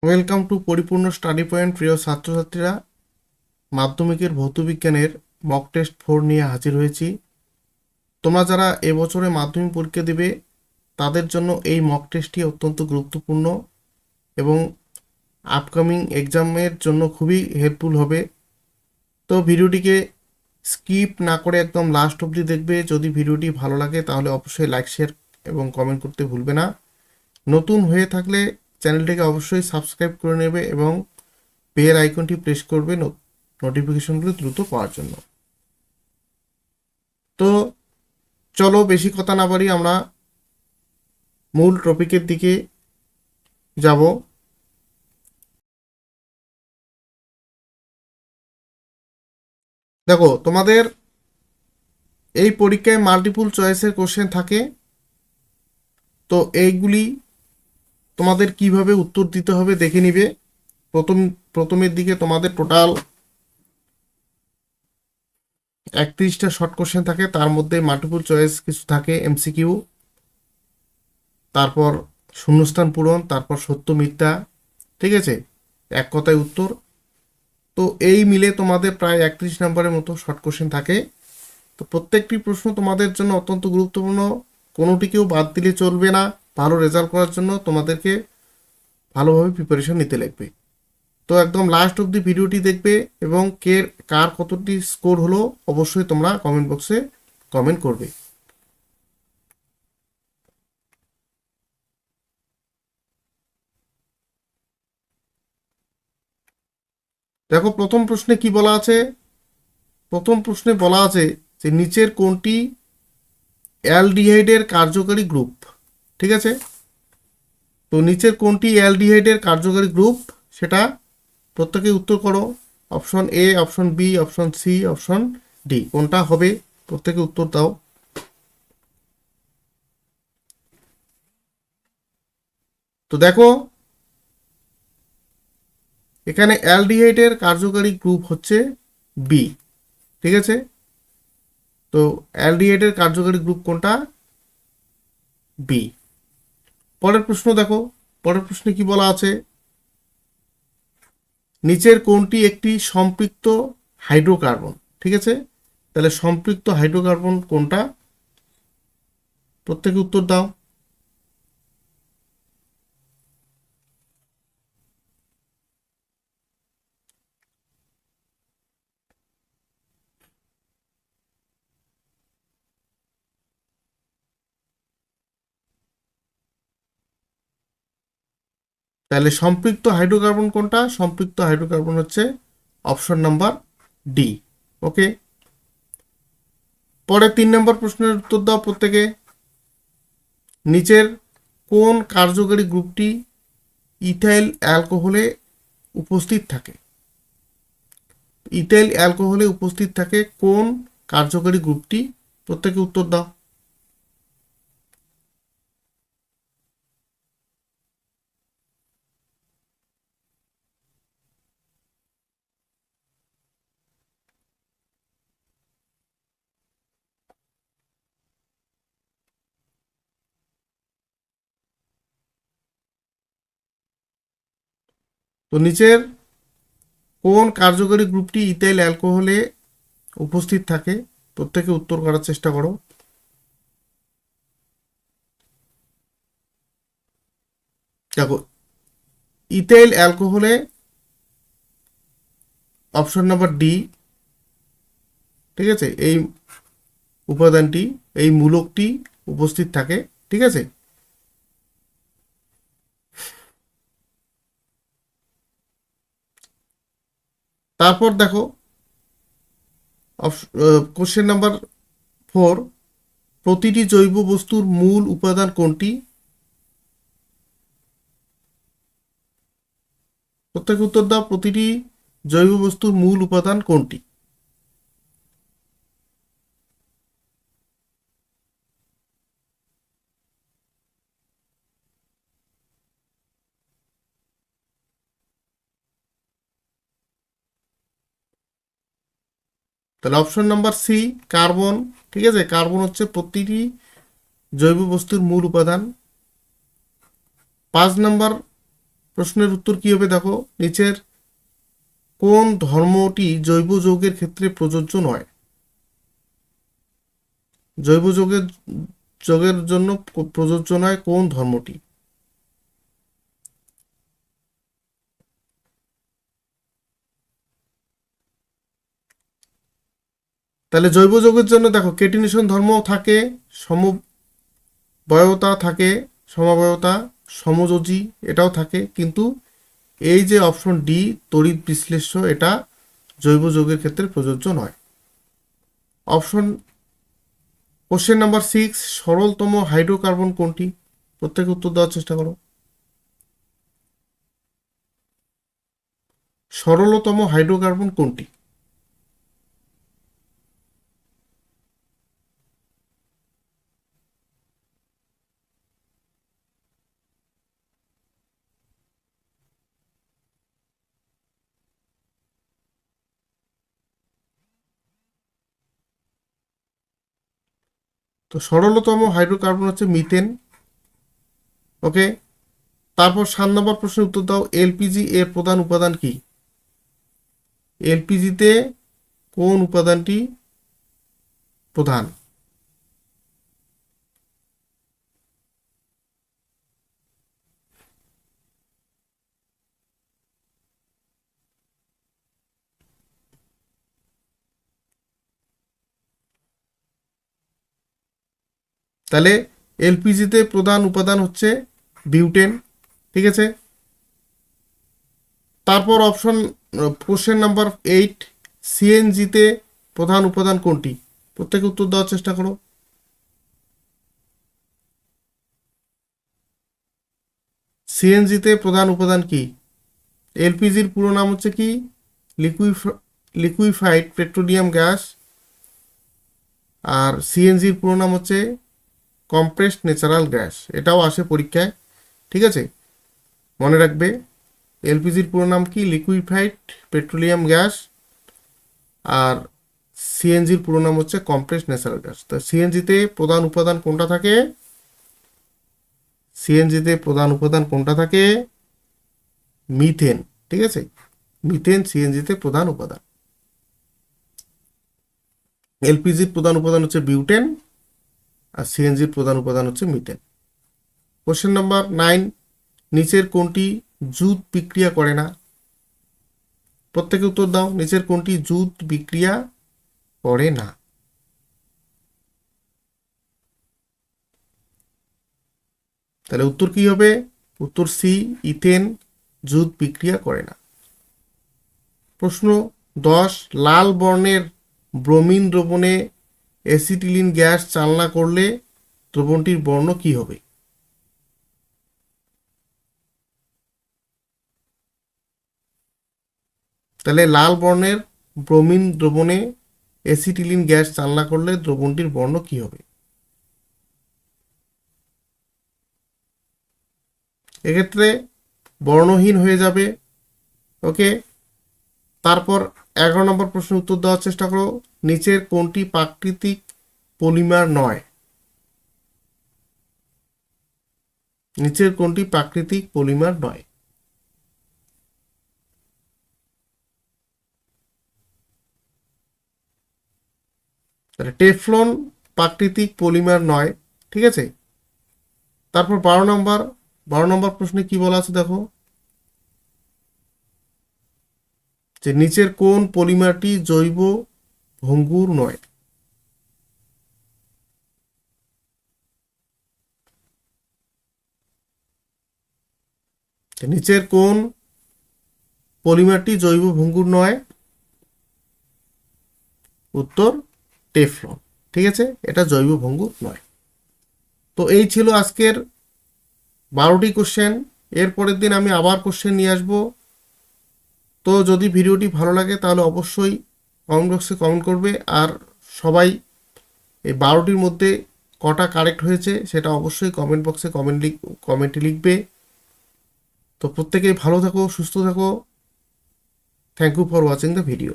Welcome to পরিপূর্ণ study point. প্রিয় ছাত্রছাত্রীরা, মাধ্যমিকের ভৌতবিজ্ঞানের মক টেস্ট 4 নিয়ে হাজির হয়েছি। তোমরা যারা এবছরে মাধ্যমিক পরীক্ষা দেবে তাদের জন্য এই মক টেস্টটি অত্যন্ত গুরুত্বপূর্ণ এবং আপকামিং এক্সামের জন্য খুবই হেল্পফুল হবে। তো ভিডিওটিকে স্কিপ না করে একদম লাস্ট অবধি দেখবে। যদি ভিডিওটি ভালো লাগে তাহলে অবশ্যই লাইক, শেয়ার এবং কমেন্ট করতে ভুলবে না। নতুন হয়ে থাকলে চ্যানেলটিকে অবশ্যই সাবস্ক্রাইব করে নেবে এবং বেল আইকনটি প্রেস করবে নোটিফিকেশনগুলো দ্রুত পাওয়ার জন্য। তো চলো বেশি কথা না বাড়ি আমরা মূল টপিকের দিকে যাব। দেখো, তোমাদের এই পরীক্ষায় মাল্টিপল চয়েসের কোশ্চেন থাকে। তো এইগুলি তোমাদের কিভাবে উত্তর দিতে হবে দেখে নিবে। প্রথমের দিকে তোমাদের টোটাল 31টা শর্ট কোশ্চেন থাকে, তার মধ্যে মাল্টিপল চয়েস কিছু থাকে, এমসিকিউ, তারপর শূন্যস্থান পূরণ, তারপর সত্য মিথ্যা, ঠিক আছে, এক কথায় উত্তর। তো এই মিলে তোমাদের প্রায় 31 নম্বরের মতো শর্ট কোশ্চেন থাকে। তো প্রত্যেকটি প্রশ্ন তোমাদের জন্য অত্যন্ত গুরুত্বপূর্ণ, কোনোটিকেও বাদ দিলে চলবে না। ভালো রেজাল্ট করার জন্য তোমাদেরকে ভালোভাবে প্রিপারেশন নিতে লাগবে। তো একদম লাস্ট অবধি ভিডিওটি দেখবে এবং কার কতটি স্কোর হলো অবশ্যই তোমরা কমেন্ট বক্সে কমেন্ট করবে। দেখো, প্রথম প্রশ্নে কি বলা আছে। প্রথম প্রশ্নে বলা আছে যে নিচের কোনটি অ্যালডিহাইডের কার্যকারী গ্রুপ। ঠিক আছে, তো নিচের কোনটি অ্যালডিহাইডের কার্যকারী গ্রুপ সেটা প্রত্যেকে উত্তর করো। Option A, option B, option C, option D, কোনটা হবে প্রত্যেকে উত্তর দাও। তো দেখো, এখানে অ্যালডিহাইডের কার্যকারী গ্রুপ হচ্ছে বি। ঠিক আছে, তো অ্যালডিহাইডের কার্যকারী গ্রুপ কোনটা? বি। পরের প্রশ্ন দেখো, পরের প্রশ্নে কি বলা আছে। নিচের কোনটি একটি সম্পৃক্ত হাইড্রোকার্বন। ঠিক আছে, তাহলে সম্পৃক্ত হাইড্রোকার্বন কোনটা প্রত্যেকে উত্তর দাও। তাহলে সম্পৃক্ত হাইড্রোকার্বন কোনটা? সম্পৃক্ত হাইড্রোকার্বন হচ্ছে অপশন নাম্বার ডি। ওকে, পরে 3 নম্বর প্রশ্নের উত্তর দাও প্রত্যেকে। নিচের কোন কার্যকারী গ্রুপটি ইথাইল অ্যালকোহলে উপস্থিত থাকে? ইথাইল অ্যালকোহলে উপস্থিত থাকে কোন কার্যকারী গ্রুপটি প্রত্যেকে উত্তর দাও। তো নিচের কোন কার্যকারী গ্রুপটি ইথাইল অ্যালকোহলে উপস্থিত থাকে প্রত্যেকে উত্তর করার চেষ্টা করো। দেখো, ইথাইল অ্যালকোহলে অপশন নাম্বার ডি, ঠিক আছে, এই উপাদানটি, এই মূলকটি উপস্থিত থাকে। ঠিক আছে, তারপর দেখো কোশ্চেন নাম্বার 4, প্রতিটি জৈব বস্তুর মূল উপাদান কোনটি প্রত্যেকে উত্তর দাও। প্রতিটি জৈব বস্তুর মূল উপাদান কোনটি? তাহলে অপশন নাম্বার সি, কার্বন। ঠিক আছে, কার্বন হচ্ছে প্রতিটি জৈব বস্তুর মূল উপাদান। 5 নম্বর প্রশ্নের উত্তর কি হবে দেখো, নিচের কোন ধর্মটি জৈব যৌগের ক্ষেত্রে প্রযোজ্য নয়? জৈব যৌগের জন্য প্রযোজ্য নয় কোন ধর্মটি? তাহলে জৈব যৌগের জন্য দেখো কেটিনেশন ধর্ম থাকে, সমবয়তা থাকে, সমবয়তা, সমযোজী এটাও থাকে, কিন্তু এই যে অপশন ডি তড়িৎ বিশ্লেষ্য, এটা জৈব যৌগের ক্ষেত্রে প্রযোজ্য নয়। অপশন কোশ্চেন নাম্বার 6, সরলতম হাইড্রোকার্বন কোনটি? প্রত্যেকে উত্তর দেওয়ার চেষ্টা করো। সরলতম হাইড্রোকার্বন কোনটি? তো সরলতম হাইড্রোকার্বন হচ্ছে মিথেন। ওকে, তারপর 7 নম্বর প্রশ্নের উত্তর দাও, এলপিজি এর প্রধান উপাদান কি? এলপিজিতে কোন উপাদানটি প্রধান? তাহলে এলপিজিতে প্রধান উপাদান হচ্ছে বিউটেন। ঠিক আছে, তারপর অপশন কোশ্চেন নাম্বার 8, সিএনজিতে প্রধান উপাদান কোনটি? প্রত্যেকে উত্তর দেওয়ার চেষ্টা করো। সিএনজিতে প্রধান উপাদান কি? এলপিজির পুরো নাম হচ্ছে কি? Liquefied petroleum gas. আর সিএনজির পুরো নাম হচ্ছে কম্প্রেসড ন্যাচারাল গ্যাস। এটাও আসে পরীক্ষায়, ঠিক আছে, মনে রাখবে। এলপিজির পুরো নাম কি? Liquefied petroleum gas. আর সিএনজির পুরো নাম হচ্ছে কম্প্রেসড ন্যাচারাল গ্যাস। তো সিএনজিতে প্রধান উপাদান কোনটা থাকে? সিএনজিতে প্রধান উপাদান কোনটা থাকে? মিথেন। ঠিক আছে, মিথেন সিএনজিতে প্রধান উপাদান। এলপিজির প্রধান উপাদান হচ্ছে বিউটেন, আর সিএনজির প্রধান উপাদান হচ্ছে মিথেন। কোশ্চেন নাম্বার 9, নিচের কোনটি জুট বিক্রিয়া করে না? প্রত্যেকে উত্তর দাও, নিচের কোনটি জুট বিক্রিয়া করে না? তাহলে উত্তর কি হবে? উত্তর সি, ইথেন জুট বিক্রিয়া করে না। প্রশ্ন 10, লাল বর্ণের ব্রোমিন দ্রবণে অ্যাসিটিলিন গ্যাস চালনা করলে দ্রবণটির বর্ণ কি হবে? তাহলে লাল বর্ণের ব্রোমিন দ্রবণে অ্যাসিটিলিন গ্যাস চালনা করলে দ্রবণটির বর্ণ কি হবে? এক্ষেত্রে বর্ণহীন হয়ে যাবে। ওকে, তারপর 11 নম্বর প্রশ্নের উত্তর দেওয়ার চেষ্টা করো, নিচের কোনটি প্রাকৃতিক পলিমার নয়? নিচের কোনটি প্রাকৃতিক পলিমার নয়? তাহলে টেফলন প্রাকৃতিক পলিমার নয়। ঠিক আছে, তারপর 12 নম্বর প্রশ্নে কি বলা আছে দেখো, যে নিচের কোন পলিমারটি জৈব ভঙ্গুর নয়? নিচের কোন পলিমারটি জৈব ভঙ্গুর নয়? উত্তর টেফলন। ঠিক আছে, এটা জৈব ভঙ্গুর নয়। তো এই ছিল আজকের 12টি কোশ্চেন। এর পরের দিন আমি আবার কোশ্চেন নিয়ে আসব। তো যদি ভিডিওটি ভালো লাগে তাহলে অবশ্যই কমেন্ট বক্সে কমেন্ট করবে, আর সবাই এই 12টির মধ্যে কটা কারেক্ট হয়েছে সেটা অবশ্যই কমেন্ট বক্সে কমেন্টে লিখবে। তো প্রত্যেকেই ভালো থাকো, সুস্থ থাকো। Thank you for watching the video.